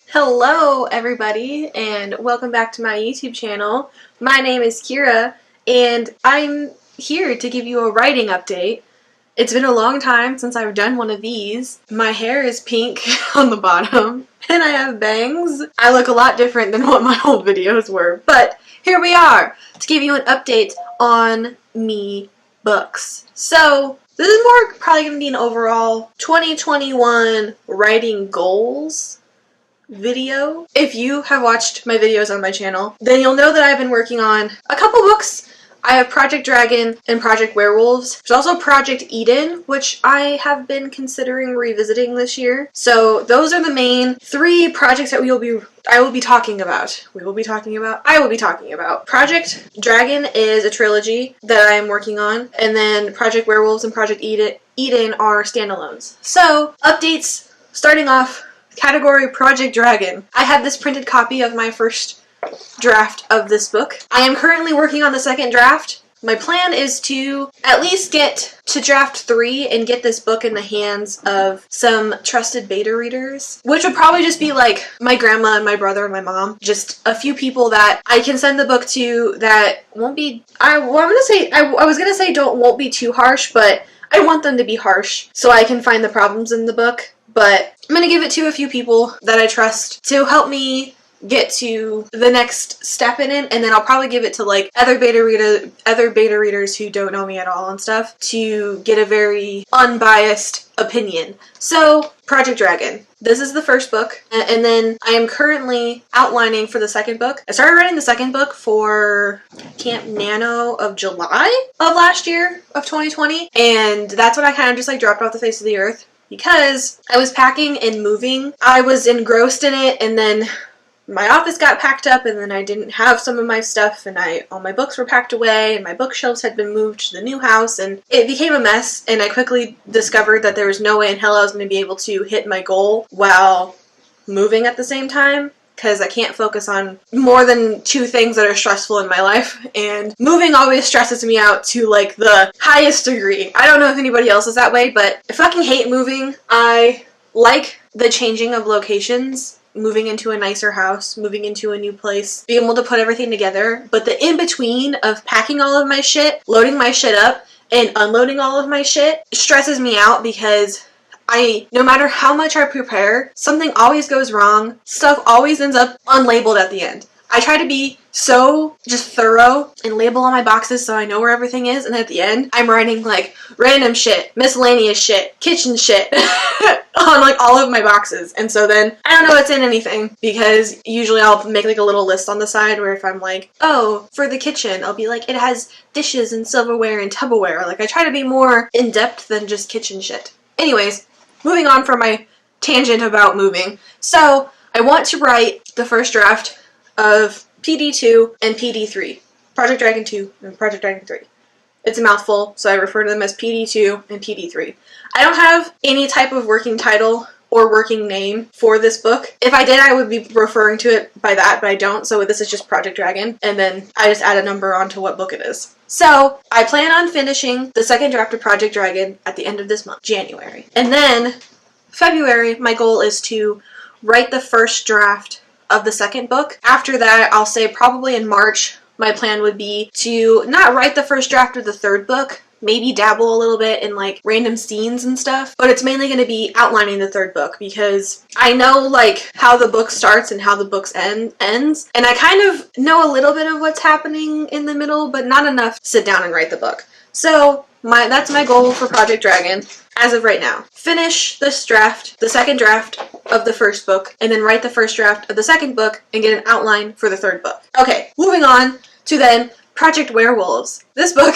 Hello everybody and welcome back to my YouTube channel. My name is Kira and I'm here to give you a writing update. It's been a long time since I've done one of these. My hair is pink on the bottom and I have bangs. I look a lot different than what my old videos were, but here we are to give you an update on me books. So this is more probably going to be an overall 2021 writing goals video. If you have watched my videos on my channel, then you'll know that I've been working on a couple books. I have Project Dragon and Project Werewolves. There's also Project Eden, which I have been considering revisiting this year. So those are the main three projects that I will be talking about. Project Dragon is a trilogy that I am working on, and then Project Werewolves and Project Eden are standalones. So, updates starting off. Category Project Dragon. I have this printed copy of my first draft of this book. I am currently working on the second draft. My plan is to at least get to draft 3 and get this book in the hands of some trusted beta readers, which would probably just be like my grandma and my brother and my mom. Just a few people that I can send the book to that won't be, I was gonna say won't be too harsh, but I want them to be harsh so I can find the problems in the book. But I'm going to give it to a few people that I trust to help me get to the next step in it, and then I'll probably give it to like other beta readers who don't know me at all and stuff to get a very unbiased opinion. So, Project Dragon. This is the first book, and then I am currently outlining for the second book. I started writing the second book for Camp Nano of July of last year, of 2020, and that's when I kind of just like dropped off the face of the earth. Because I was packing and moving, I was engrossed in it, and then my office got packed up, and then I didn't have some of my stuff, and all my books were packed away, and my bookshelves had been moved to the new house, and it became a mess, and I quickly discovered that there was no way in hell I was going to be able to hit my goal while moving at the same time. Because I can't focus on more than 2 things that are stressful in my life, and moving always stresses me out to like the highest degree. I don't know if anybody else is that way, but I fucking hate moving. I like the changing of locations, moving into a nicer house, moving into a new place, being able to put everything together, but the in-between of packing all of my shit, loading my shit up, and unloading all of my shit stresses me out because no matter how much I prepare, something always goes wrong. Stuff always ends up unlabeled at the end. I try to be so just thorough and label all my boxes so I know where everything is, and at the end, I'm writing like random shit, miscellaneous shit, kitchen shit on like all of my boxes. And so then I don't know what's in anything, because usually I'll make like a little list on the side where if I'm like, oh, for the kitchen, I'll be like, it has dishes and silverware and Tupperware. Like I try to be more in depth than just kitchen shit. Anyways, moving on from my tangent about moving. So, I want to write the first draft of PD2 and PD3. Project Dragon 2 and Project Dragon 3. It's a mouthful, so I refer to them as PD2 and PD3. I don't have any type of working title or working name for this book. If I did, I would be referring to it by that, but I don't, so this is just Project Dragon, and then I just add a number onto what book it is. So, I plan on finishing the second draft of Project Dragon at the end of this month, January. And then, February, my goal is to write the first draft of the second book. After that, I'll say probably in March, my plan would be to not write the first draft of the third book, maybe dabble a little bit in like random scenes and stuff, but it's mainly going to be outlining the third book because I know like how the book starts and how the book ends, and I kind of know a little bit of what's happening in the middle, but not enough to sit down and write the book. So that's my goal for Project Dragon as of right now. Finish this draft, the second draft of the first book, and then write the first draft of the second book and get an outline for the third book. Okay, moving on to then Project Werewolves. This book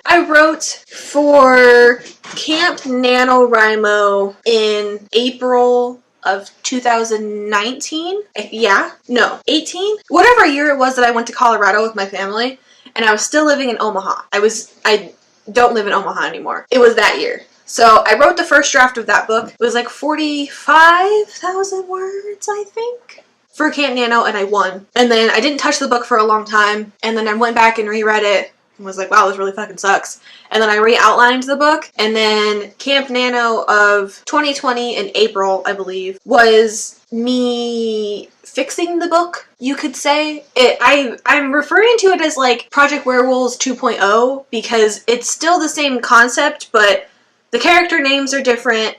I wrote for Camp NaNoWriMo in April of 2019? 18? Whatever year it was that I went to Colorado with my family, and I was still living in Omaha. I don't live in Omaha anymore. It was that year. So I wrote the first draft of that book. It was like 45,000 words, I think, for Camp Nano, and I won. And then I didn't touch the book for a long time, and then I went back and reread it and was like, wow, this really fucking sucks. And then I re-outlined the book, and then Camp Nano of 2020 in April, I believe, was me fixing the book, you could say. I'm referring to it as like Project Werewolves 2.0 because it's still the same concept, but the character names are different.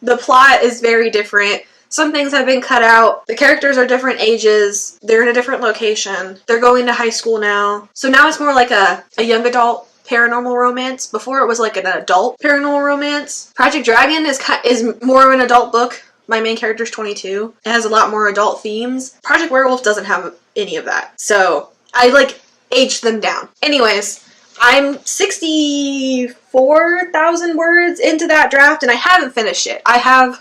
The plot is very different. Some things have been cut out. The characters are different ages. They're in a different location. They're going to high school now. So now it's more like a young adult paranormal romance. Before it was like an adult paranormal romance. Project Dragon is more of an adult book. My main character's 22. It has a lot more adult themes. Project Werewolf doesn't have any of that. So I like aged them down. Anyways, I'm 64,000 words into that draft and I haven't finished it. I have,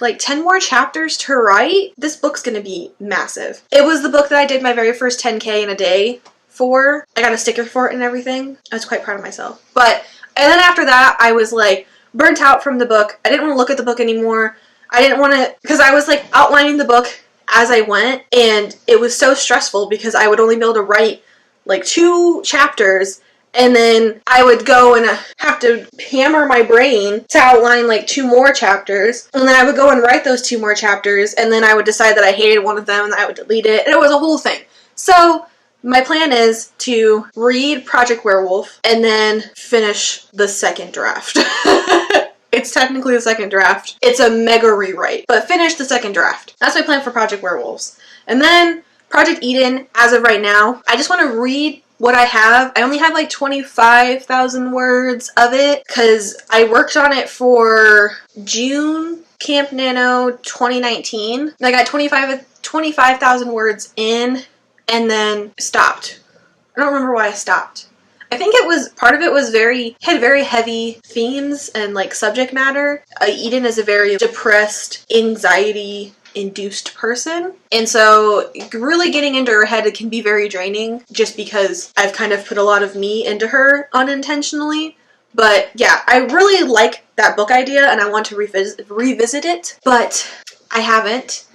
like 10 more chapters to write. This book's gonna be massive. It was the book that I did my very first 10K in a day for. I got a sticker for it and everything. I was quite proud of myself. And then after that, I was like burnt out from the book. I didn't want to look at the book anymore. I didn't want to, because I was like outlining the book as I went and it was so stressful because I would only be able to write like 2 chapters and then I would go and have to hammer my brain to outline like 2 more chapters and then I would go and write those 2 more chapters and then I would decide that I hated one of them and I would delete it and it was a whole thing. So my plan is to read Project Werewolf and then finish the second draft. It's technically the second draft. It's a mega rewrite, but finish the second draft. That's my plan for Project Werewolves. And then Project Eden, as of right now, I just want to read what I have. I only have like 25,000 words of it because I worked on it for June Camp Nano 2019. And I got 25,000 words in and then stopped. I don't remember why I stopped. I think it was, part of it was had very heavy themes and like subject matter. Eden is a very depressed, anxiety-induced person. And so really getting into her head, it can be very draining just because I've kind of put a lot of me into her unintentionally. But yeah, I really like that book idea and I want to revisit it, but I haven't.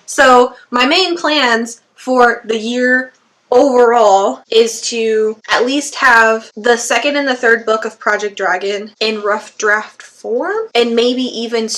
So my main plans for the year overall is to at least have the second and the third book of Project Dragon in rough draft form and maybe even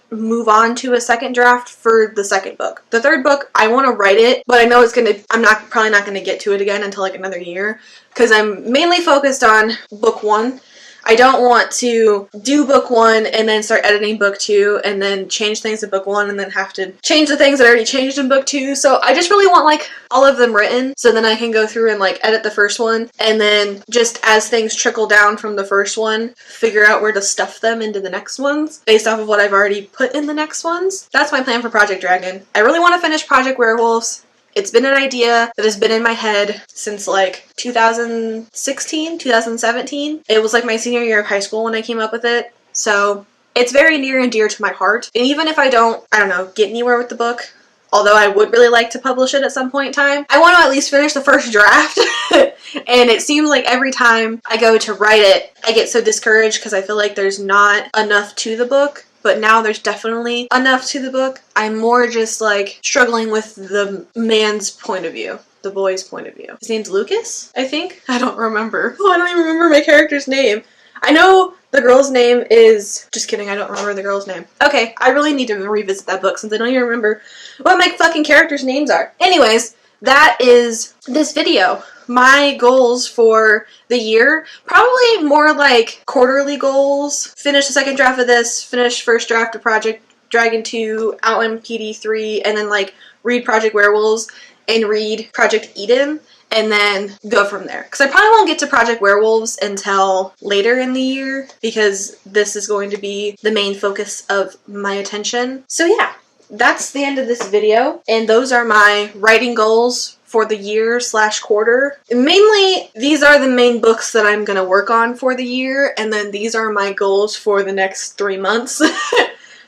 move on to a second draft for the second book. The third book, I want to write it, but I know I'm probably not going to get to it again until like another year because I'm mainly focused on book 1. I don't want to do book 1 and then start editing book 2 and then change things in book 1 and then have to change the things that I already changed in book 2. So I just really want like all of them written so then I can go through and like edit the first one and then just as things trickle down from the first one, figure out where to stuff them into the next ones based off of what I've already put in the next ones. That's my plan for Project Dragon. I really want to finish Project Werewolves. It's been an idea that has been in my head since like 2016, 2017. It was like my senior year of high school when I came up with it. So it's very near and dear to my heart. And even if I don't know, get anywhere with the book, although I would really like to publish it at some point in time, I want to at least finish the first draft. And it seems like every time I go to write it, I get so discouraged because I feel like there's not enough to the book. But now there's definitely enough to the book. I'm more just like struggling with the man's point of view, the boy's point of view. His name's Lucas, I think? I don't remember. Oh, I don't even remember my character's name. I know the girl's name is... Just kidding, I don't remember the girl's name. Okay, I really need to revisit that book since I don't even remember what my fucking characters' names are. Anyways, that is this video. My goals for the year, probably more like quarterly goals. Finish the second draft of this, finish first draft of Project Dragon 2, outline PD 3, and then like read Project Werewolves and read Project Eden, and then go from there. Because I probably won't get to Project Werewolves until later in the year because this is going to be the main focus of my attention. So yeah, that's the end of this video, and those are my writing goals for the year / quarter. Mainly, these are the main books that I'm gonna work on for the year, and then these are my goals for the next 3 months.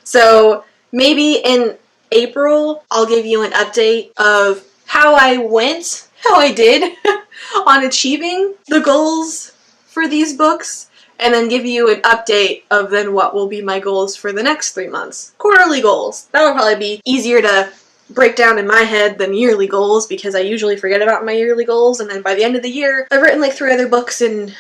So maybe in April, I'll give you an update of how I did on achieving the goals for these books, and then give you an update of then what will be my goals for the next 3 months. Quarterly goals. That'll probably be easier to break down in my head the yearly goals because I usually forget about my yearly goals, and then by the end of the year, I've written like 3 other books and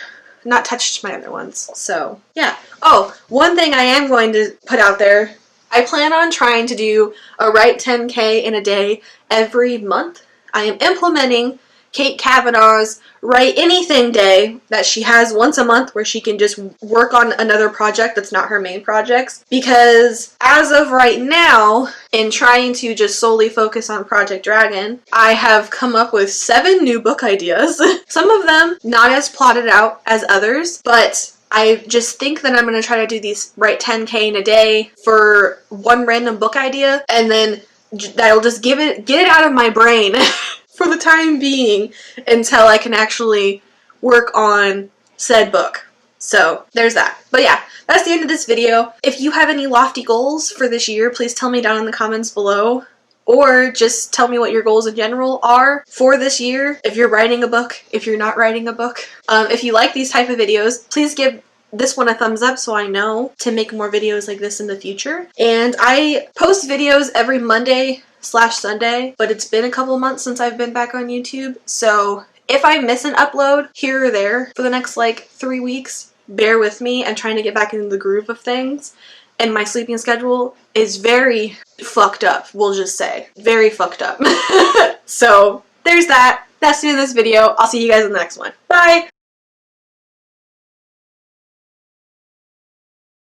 not touched my other ones. So, yeah. Oh, one thing I am going to put out there, I plan on trying to do a write 10K in a day every month. I am implementing Kate Kavanaugh's Write Anything Day that she has once a month where she can just work on another project that's not her main projects. Because as of right now, in trying to just solely focus on Project Dragon, I have come up with 7 new book ideas. Some of them not as plotted out as others, but I just think that I'm going to try to do these write 10K in a day for one random book idea, and then that'll just get it out of my brain for the time being until I can actually work on said book. So there's that. But yeah, that's the end of this video. If you have any lofty goals for this year, please tell me down in the comments below. Or just tell me what your goals in general are for this year. If you're writing a book, if you're not writing a book. If you like these type of videos, please give this one a thumbs up so I know to make more videos like this in the future. And I post videos every Monday/Sunday, but it's been a couple months since I've been back on YouTube. So if I miss an upload here or there for the next like 3 weeks, bear with me. I'm trying to get back into the groove of things. And my sleeping schedule is very fucked up, we'll just say. Very fucked up. So there's that. That's the end of this video. I'll see you guys in the next one. Bye!